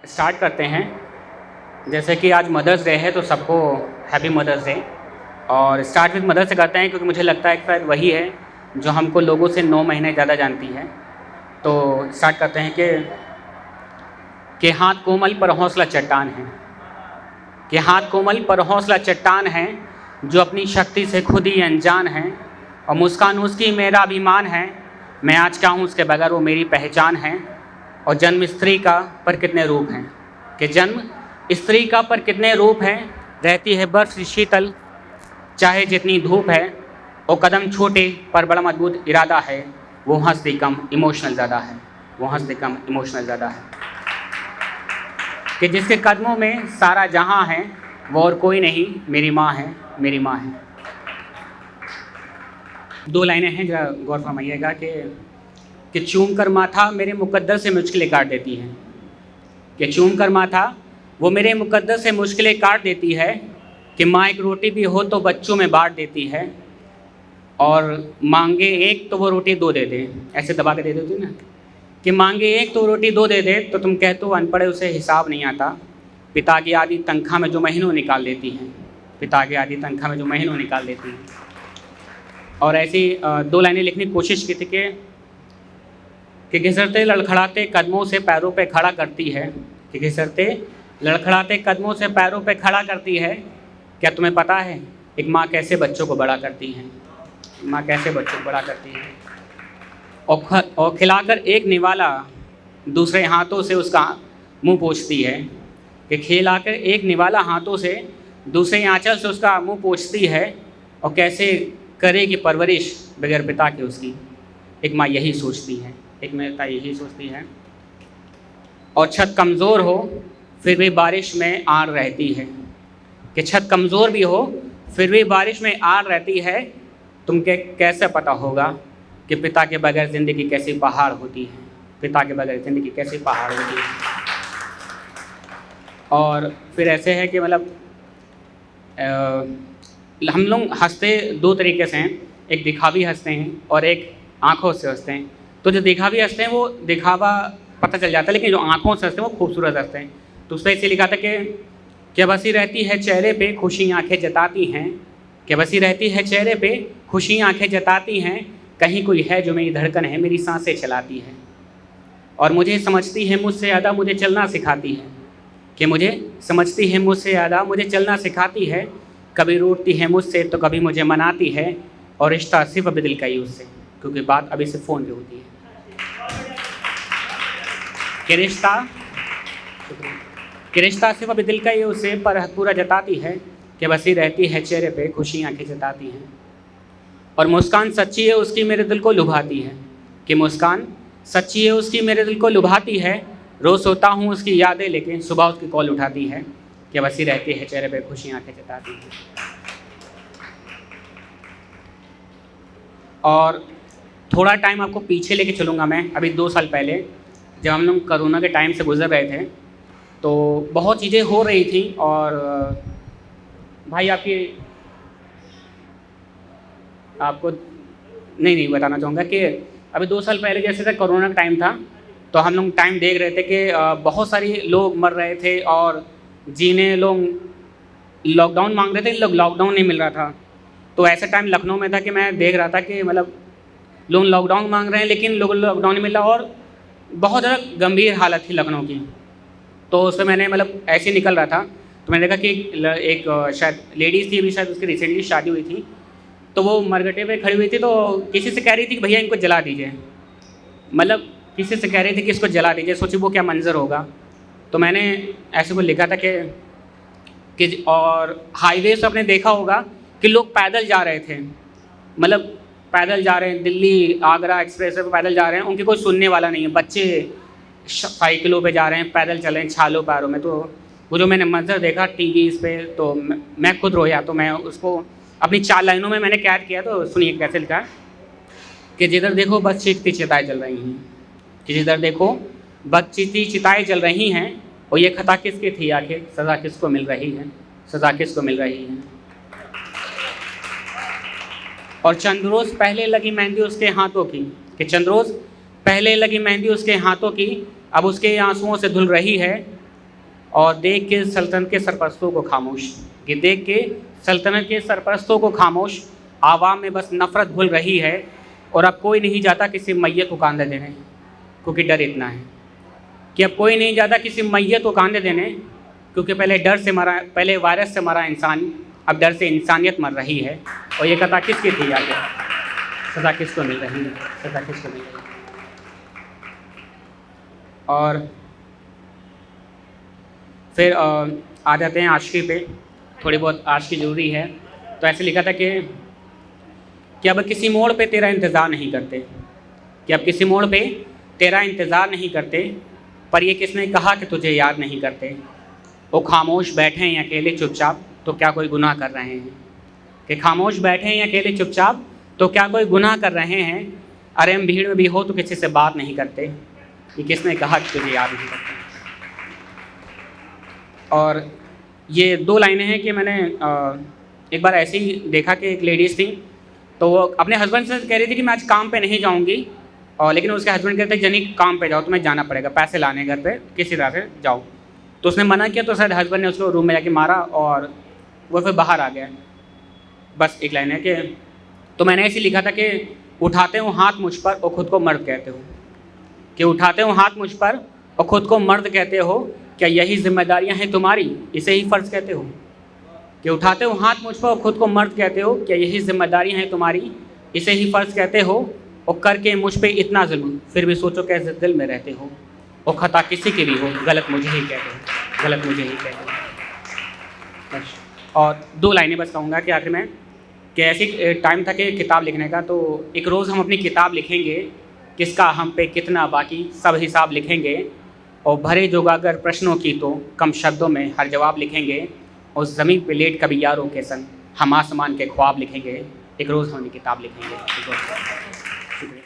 Start करते हैं। जैसे कि आज मदर्स डे है तो सबको हैप्पी मदर्स डे। और स्टार्ट विद मदर से करते हैं क्योंकि मुझे लगता है कि शायद वही है जो हमको लोगों से 9 महीने ज़्यादा जानती है। तो स्टार्ट करते हैं कि हाथ कोमल पर हौसला चट्टान है, कि हाथ कोमल पर हौसला चट्टान है, जो अपनी शक्ति से खुद ही अनजान है, और मुस्कान उसकी मेरा अभिमान है। मैं आज क्या हूँ उसके बगैर वो मेरी पहचान है। और जन्म स्त्री का पर कितने रूप हैं, कि जन्म स्त्री का पर कितने रूप हैं। रहती है बर्फ शीतल चाहे जितनी धूप है, और कदम छोटे पर बड़ा मजबूत इरादा है। वो हंसती कम इमोशनल ज़्यादा है, वो हंसती कम इमोशनल ज़्यादा है। कि जिसके कदमों में सारा जहां है, वो और कोई नहीं मेरी माँ है, मेरी माँ है। 2 लाइनें हैं, जरा गौर फरमाइएगा कि चूम कर माथा मेरे मुकद्दर से मुश्किलें काट देती है, कि चूम कर माथा वो मेरे मुकद्दर से मुश्किलें काट देती है। कि माँ एक रोटी भी हो तो बच्चों में बांट देती है, और मांगे एक तो वो रोटी 2 दे दे, ऐसे दबा के दे देती ना। कि मांगे एक तो रोटी 2 दे दे, तो तुम कहते हो अनपढ़ उसे हिसाब नहीं आता। पिता की आधी तनख्वाह में जो महीनों निकाल देती हैं, पिता की आधी तनख्वाह में जो महीनों निकाल देती हैं। और ऐसी 2 लाइनें लिखने की कोशिश की थी कि घिसरते लड़खड़ाते कदमों से पैरों पे खड़ा करती है, कि घिसरते लड़खड़ाते कदमों से पैरों पे खड़ा करती है। क्या तुम्हें पता है एक माँ कैसे बच्चों को बड़ा करती है, माँ कैसे बच्चों को बड़ा करती है। और खिलाकर एक निवाला दूसरे हाथों से उसका मुंह पोंछती है, कि खिलाकर एक निवाला हाथों से दूसरे आंचल से उसका मुंह पोंछती है। और कैसे करेगी परवरिश बगैर पिता के उसकी, एक माँ यही सोचती है, एक माता यही सोचती है। और छत कमज़ोर हो फिर भी बारिश में आड़ रहती है, कि छत कमज़ोर भी हो फिर भी बारिश में आड़ रहती है। तुमके कैसे पता होगा कि पिता के बगैर ज़िंदगी कैसी पहाड़ होती है, पिता के बगैर ज़िंदगी कैसी पहाड़ होती है। और फिर ऐसे है कि मतलब हम लोग हंसते 2 तरीके से हैं, एक दिखावी हंसते हैं और एक आँखों से हंसते हैं। तो जो दिखावी हंसते हैं वो दिखावा पता चल जाता है, लेकिन जो आँखों से हंसते हैं वो खूबसूरत हंसते हैं। तो उस पर इसे लिखा था कि बसी रहती है चेहरे पे खुशी आँखें जताती हैं, कि बसी रहती है चेहरे पे खुशी आँखें जताती हैं। कहीं कोई है जो मेरी धड़कन है, मेरी सांसें चलाती है, और मुझे समझती है मुझसे ज़्यादा मुझे चलना सिखाती है, कि मुझे समझती है मुझसे ज़्यादा मुझे चलना सिखाती है। कभी रूठती है मुझसे तो कभी मुझे मनाती है, और रिश्ता सिर्फ अभी दिल का ही उससे, क्योंकि बात अभी से फ़ोन पे होती है। कि रिश्ता सिर्फ अभी दिल का ही उससे, पर हक पूरा जताती है। कि बसी रहती है चेहरे पे खुशी आँखें जताती हैं, और मुस्कान सच्ची है उसकी मेरे दिल को लुभाती है, कि मुस्कान सच्ची है उसकी मेरे दिल को लुभाती है। रोज़ सोता हूँ उसकी यादें लेकिन सुबह उसकी कॉल उठाती है, कि बसी रहती है चेहरे पे खुशी आँखें जताती है। और थोड़ा टाइम आपको पीछे लेके चलूँगा मैं, अभी 2 साल पहले जब हम लोग कोरोना के टाइम से गुजर रहे थे, तो बहुत चीज़ें हो रही थी। और भाई आपको नहीं बताना चाहूँगा कि अभी 2 साल पहले जैसे था कोरोना का टाइम था, तो हम लोग टाइम देख रहे थे कि बहुत सारे लोग मर रहे थे, और जिन्हें लोग लॉकडाउन मांग रहे थे, लोग लॉकडाउन नहीं मिल रहा था। तो ऐसा टाइम लखनऊ में था कि मैं देख रहा था कि मतलब लोग लॉकडाउन मांग रहे हैं लेकिन लोगों को लॉकडाउन नहीं मिल रहा, और बहुत ज़्यादा गंभीर हालत थी लखनऊ की। तो उसमें मैंने मतलब ऐसे निकल रहा था, तो मैंने देखा कि एक शायद लेडीज़ थी, अभी शायद उसकी रिसेंटली शादी हुई थी, तो वो मरघटे पे खड़ी हुई थी, तो किसी से कह रही थी कि भैया इनको जला दीजिए, मतलब किसी से कह रही थी कि इसको जला दीजिए। सोचिए वो क्या मंजर होगा। तो मैंने ऐसे को लिखा था कि और हाईवे से आपने देखा होगा कि लोग पैदल जा रहे थे, मतलब पैदल जा रहे हैं, दिल्ली आगरा एक्सप्रेस पे पैदल जा रहे हैं, उनकी कोई सुनने वाला नहीं है। बच्चे साइकिलों पे जा रहे हैं, पैदल चल रहे हैं छालों पैरों में। तो वो जो मैंने मंजर देखा टीवी इस पे, तो मैं खुद रोया। तो मैं उसको अपनी 4 लाइनों में मैंने कैद किया। तो सुनिए कैसे लिखा है कि जिधर देखो बस चीखती चिताएं जल रही हैं, कि जिधर देखो बस चीखती चिताएं जल रही हैं, और ये खता किसकी थी आखिर, सज़ा किसको मिल रही है, सज़ा किसको मिल रही है। और चंद रोज़ पहले लगी मेहंदी उसके हाथों की, कि चंद रोज़ पहले लगी मेहंदी उसके हाथों की, अब उसके आंसुओं से धुल रही है। और देख के सल्तनत के सरपरस्तों को खामोश, कि देख के सल्तनत के सरपरस्तों को खामोश, आवाम में बस नफ़रत घुल रही है और अब कोई नहीं जाता किसी मैयत को कांधे देने, क्योंकि डर इतना है कि अब कोई नहीं जाता किसी मैयत को कांधे देने, क्योंकि पहले वायरस से मरा इंसान, अब डर से इंसानियत मर रही है। और ये कथा किसकी थी आगे, सज़ा किसको मिल रही है, सज़ा किसको मिल रही है। और फिर आ जाते हैं आशिकी पे, थोड़ी बहुत आशिकी ज़रूरी है। तो ऐसे लिखा था कि अब किसी मोड़ पे तेरा इंतज़ार नहीं करते, कि अब किसी मोड़ पे तेरा इंतज़ार नहीं करते, पर ये किसने कहा कि तुझे याद नहीं करते। वो खामोश बैठे हैं अकेले चुपचाप, तो क्या कोई गुनाह कर रहे हैं, कि खामोश बैठे हैं अकेले चुपचाप, तो क्या कोई गुनाह कर रहे हैं। अरे हम भीड़ में भी हो तो किसी से बात नहीं करते, ये किसने कहा कि तुझे याद नहीं करते। और ये 2 लाइनें हैं कि मैंने एक बार ऐसे ही देखा कि एक लेडीज़ थी, तो वो अपने हस्बैंड से कह रही थी कि मैं आज काम पे नहीं जाऊंगी, और लेकिन उसके हस्बैंड कहते हैं जनी काम पे जाओ, तुम्हें जाना पड़ेगा, पैसे लाने घर पे किसी तरह से जाओ। तो उसने मना किया, तो शायद हस्बैंड ने उसको रूम में जाके मारा और वो फिर बाहर आ गया। बस एक लाइन है कि तो मैंने ऐसे लिखा था कि उठाते हो हाथ मुझ पर और ख़ुद को मर्द कहते हो, कि उठाते हो हाथ मुझ पर और ख़ुद को मर्द कहते हो, क्या यही जिम्मेदारियां हैं तुम्हारी, इसे ही फ़र्ज़ कहते हो। कि उठाते हो हाथ मुझ पर और ख़ुद को मर्द कहते हो, क्या यही जिम्मेदारियां हैं तुम्हारी, इसे ही फ़र्ज़ कहते हो। और करके मुझ पे इतना जुल्म, फिर भी सोचो कैसे दिल में रहते हो। और ख़ता किसी की भी हो, गलत मुझे ही कहते हो, गलत मुझे ही कहते हो। बस। और 2 लाइनें बस कहूँगा कि आखिर में, कि ऐसी टाइम था कि किताब लिखने का, तो एक रोज़ हम अपनी किताब लिखेंगे, किसका हम पे कितना बाकी सब हिसाब लिखेंगे। और भरे जोगागर प्रश्नों की तो कम शब्दों में हर जवाब लिखेंगे। और ज़मीन पे लेट कभी यारों के संग हम आसमान के ख्वाब लिखेंगे। एक रोज़ हम अपनी किताब लिखेंगे। शुक्रिया।